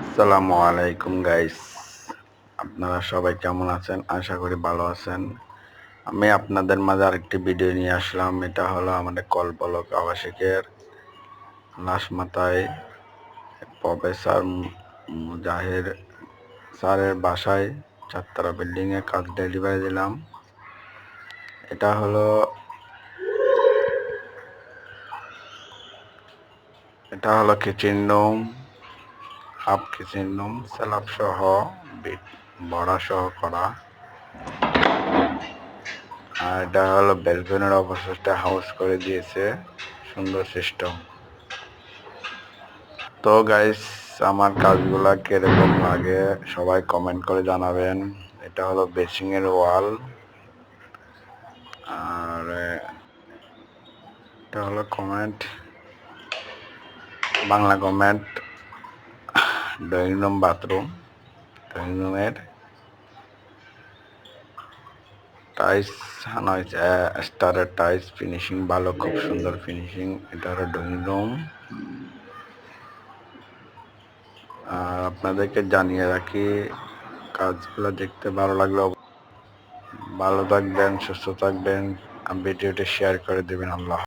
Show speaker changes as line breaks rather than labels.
আসসালামু আলাইকুম গাইস, আপনারা সবাই কেমন আছেন? আশা করি ভালো আছেন। আমি আপনাদের মাঝে আরেকটি ভিডিও নিয়ে আসলাম। এটা হলো আমাদের কলপলক আবাসিকের লাশ মাথায় প্রফেসর মুজাহির স্যারের বাসায় 4 তলা বিল্ডিংয়ে কাজ ডেলিভারি দিলাম। এটা হলো kitchen room, half kitchen room, slab সহ বড়া সহ করা। আর এটা হলো ব্যালকনির অবশিষ্ট হাউস করে দিয়েছে, সুন্দর সিস্টেম। তো গাইস, আমার কাজগুলা কিরকম লাগে সবাই কমেন্ট করে জানাবেন। এটা হলো বেসিং এর ওয়াল, আর এটা হলো Bangla comment. Drawing room, bathroom, drawing রুমের টাইলস আনা হয়েছে, স্টারের টাইলস, ফিনিশিং ভালো, খুব সুন্দর ফিনিশিং। এটা হলো ড্রয়িং রুম। আর আপনাদেরকে জানিয়ে রাখি, কাজগুলো দেখতে ভালো লাগলে ভালো থাকবেন, সুস্থ থাকবেন, ভিডিওটি শেয়ার করে দেবেন। আল্লাহ।